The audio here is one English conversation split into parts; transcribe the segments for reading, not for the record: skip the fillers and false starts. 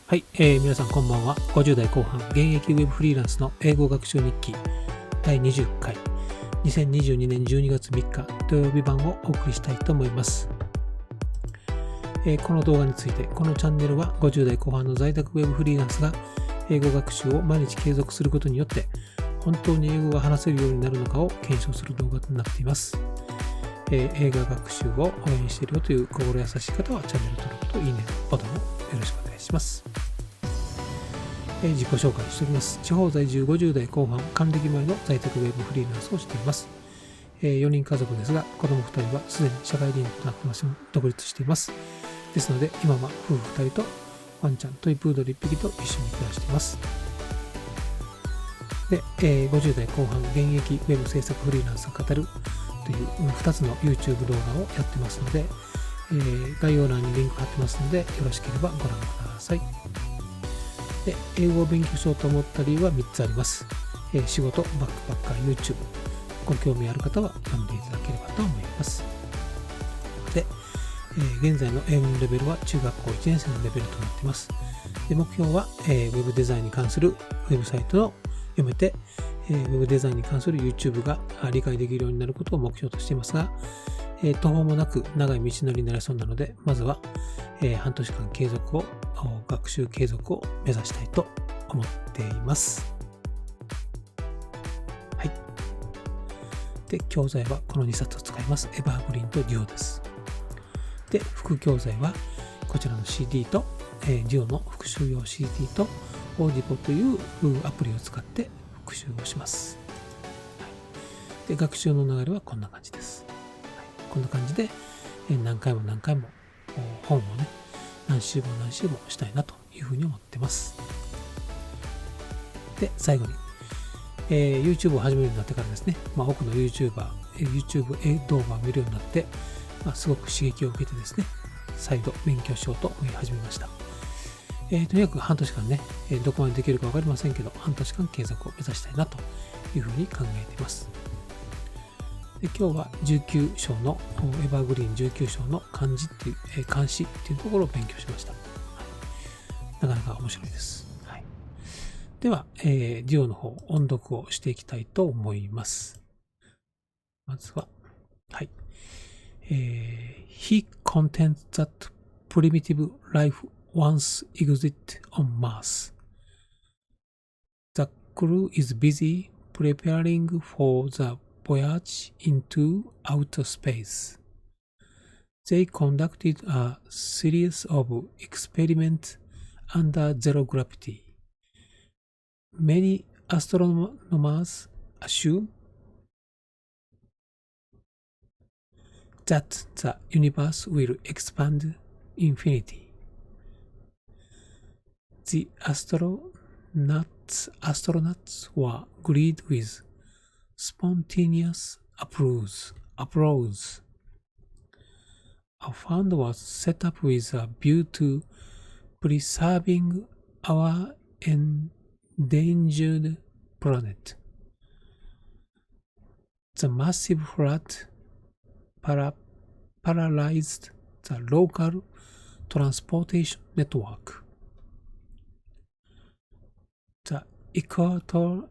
はい、皆さんこんばんは。50代後半現役 Web フリーランスの英語学習日記第20回2022年12月3日土曜日版をお送りしたいと思います。この動画について、このチャンネルは50代後半の在宅 Web フリーランスが英語学習を毎日継続することによって本当に英語が話せるようになるのかを検証する動画となっています。英語学習を応援しているよという心優しい方はチャンネル登録といいねボタンをよろしくお願いします。自己紹介しておきます。地方在住50代後半、還暦前の在宅ウェブフリーランスをしています。4人家族ですが、子供2人はすでに社会人となってます独立しています。ですので、今は夫婦2人とワンちゃん、トイプードル1匹と一緒に暮らしています。で、50代後半、現役ウェブ制作フリーランスが語るという2つの YouTube 動画をやってますので、概要欄にリンク貼ってますので、よろしければご覧ください。で、英語を勉強しようと思った理由は3つあります。仕事、バックパッカー、YouTube。ご興味ある方は読んでいただければと思います。で、現在の英語のレベルは中学校1年生のレベルとなっています。で、目標は、ウェブデザインに関するウェブサイトを読めて、ウェブデザインに関する YouTube が理解できるようになることを目標としていますが、途方もなく長い道のりになりそうなので、まずは、半年間学習継続を目指したいと思っています。はい。で、教材はこの2冊を使います。Evergreenと Duo です。で、副教材はこちらの CD と、Duo の復習用 CD と Audible というアプリを使って復習をします。はい、で、学習の流れはこんな感じです。こんな感じで何回も本をね、何週もしたいなというふうに思ってます。で、最後に、YouTube を始めるようになってからですね、多くの YouTube 動画を見るようになって、すごく刺激を受けてですね、再度勉強しようと思い始めました。とにかく半年間ね、どこまでできるか分かりませんけど、半年間継続を目指したいなというふうに考えています。で、今日は19章のエバーグリーン19章の漢詩っていうところを勉強しました。はい、なかなか面白いです。はい、では、Duo の方音読をしていきたいと思います。まずは、はい。He contends that primitive life once existed on Mars. The crew is busy preparing for the voyage into outer space. They conducted a series of experiments under zero gravity. Many astronomers assume that the universe will expand infinity. The astronauts were greeted with spontaneous applause. A fund was set up with a view to preserving our endangered planet. The massive flood paralyzed the local transportation network. The equator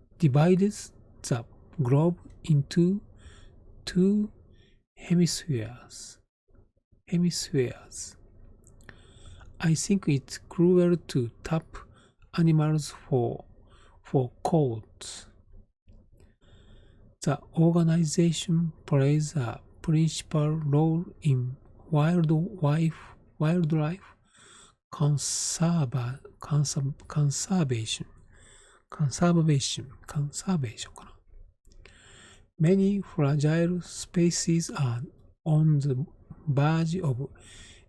divides the globe into two hemispheres. I think it's cruel to tap animals for coats. The organization plays a principal role in wildlife conservation かな。Many fragile species are on the verge of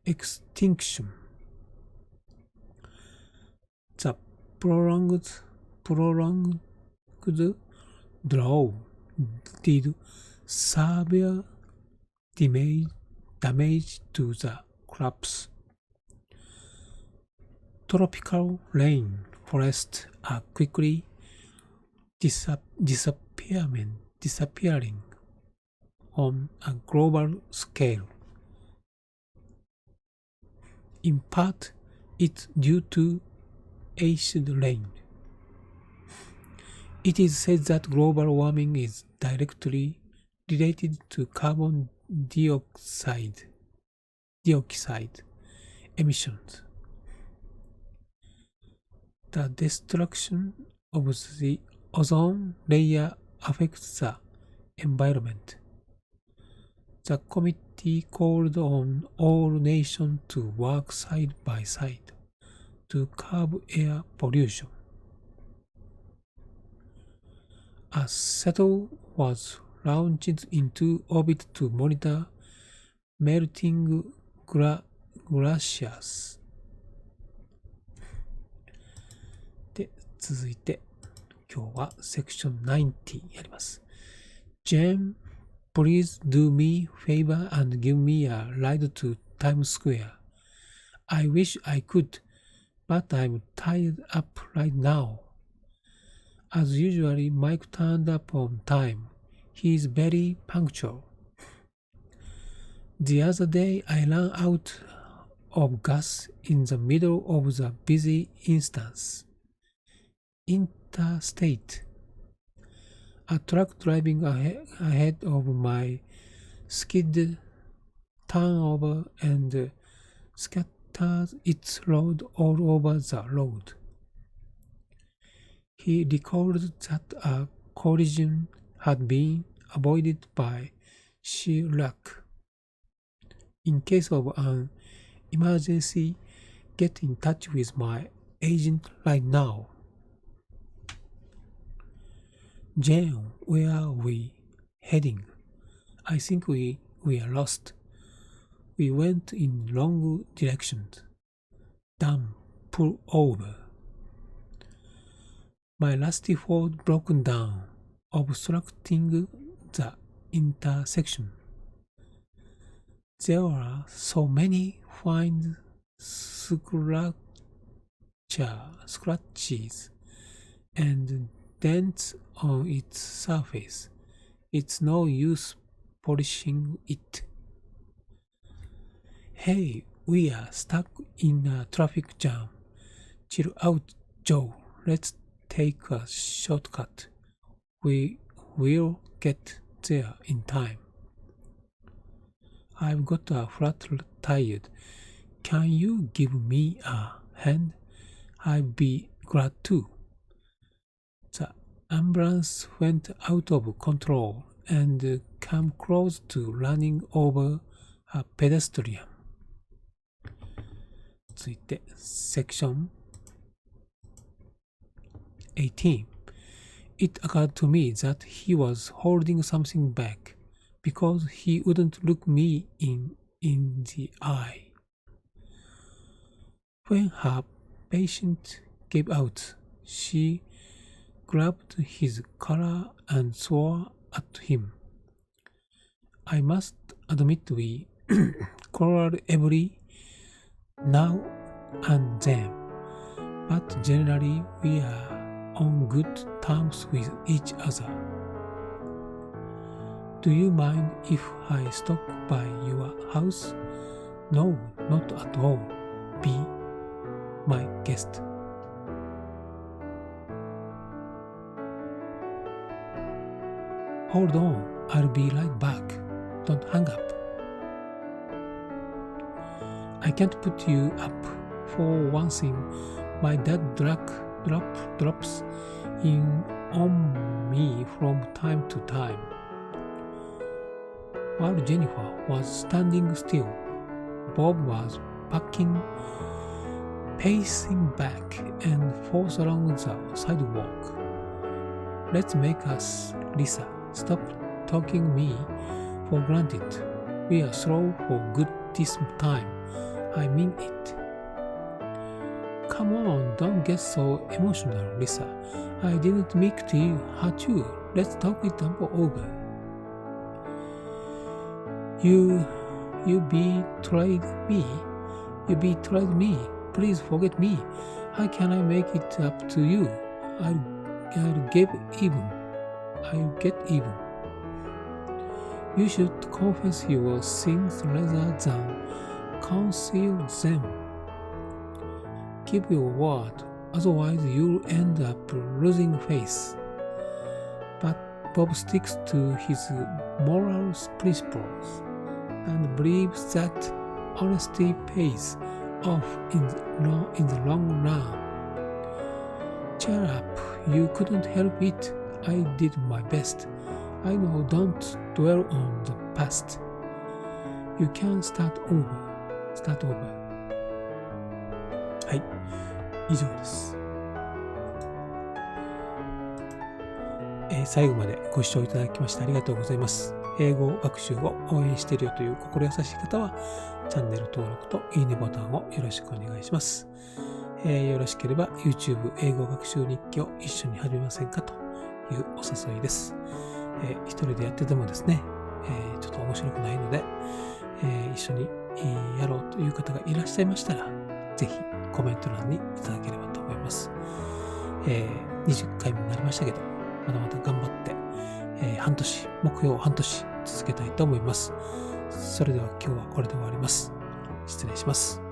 extinction. The prolonged drought did severe damage to the crops. Tropical rain forests are quickly disappearing on a global scale. In part, it's due to acid rain. It is said that global warming is directly related to carbon dioxide emissions. The destruction of the ozone layer affects the environment. The committee called on all nations to work side by side to curb air pollution. A shuttle was launched into orbit to monitor melting glaciers. で、続いて今日はセクション90やります。Jane, please do me favor and give me a ride to Times Square. I wish I could, but I'm tied up right now. As usually, Mike turned up on time. He's very punctual. The other day, I ran out of gas in the middle of the busy interstate. A truck driving ahead of my skid turned over and scattered its load all over the road. He recalled that a collision had been avoided by sheer luck. In case of an emergency, get in touch with my agent right now. Jane, where are we heading? I think we are lost. We went in wrong directions. Damn, pull over. My rusty Ford broken down, obstructing the intersection. There are so many fine scratches and dents on its surface. It's no use polishing it. Hey, we are stuck in a traffic jam. Chill out, Joe. Let's take a shortcut. We will get there in time. I've got a flat tire. Can you give me a hand? I'd be glad to. The ambulance went out of control and came close to running over a pedestrian. 続いて、Section 18. It occurred to me that he was holding something back because he wouldn't look me in the eye. When her patient gave out, she grabbed his collar and swore at him. I must admit we quarrel every now and then, but generally we are on good terms with each other. Do you mind if I stop by your house? No, not at all. Be my guest. Hold on, I'll be right back. Don't hang up. I can't put you up. For one thing, my dad drops in on me from time to time. While Jennifer was standing still, Bob was pacing back and forth along the sidewalk. Let's make us, Lisa. Stop taking me for granted. We are slow for good this time. I mean it. Come on, don't get so emotional, Lisa. I didn't mean to hurt you. Let's talk it over. You betrayed me. You betrayed me. Please forget me. How can I make it up to you? I'll get even. You should confess your sins rather than conceal them. Keep your word, otherwise you'll end up losing faith. But Bob sticks to his moral principles and believes that honesty pays off in the long run. Cheer up, you couldn't help it. I did my best. I know, don't dwell on the past. You can start over. はい、以上です。最後までご視聴いただきましてありがとうございます。英語学習を応援しているよという心優しい方は、チャンネル登録といいねボタンをよろしくお願いします。よろしければ YouTube 英語学習日記を一緒に始めませんかというお誘いです。一人でやっててもですね、ちょっと面白くないので、一緒にやろうという方がいらっしゃいましたら、ぜひコメント欄にいただければと思います。20回目になりましたけど、まだまだ頑張って、目標半年続けたいと思います。それでは今日はこれで終わります。失礼します。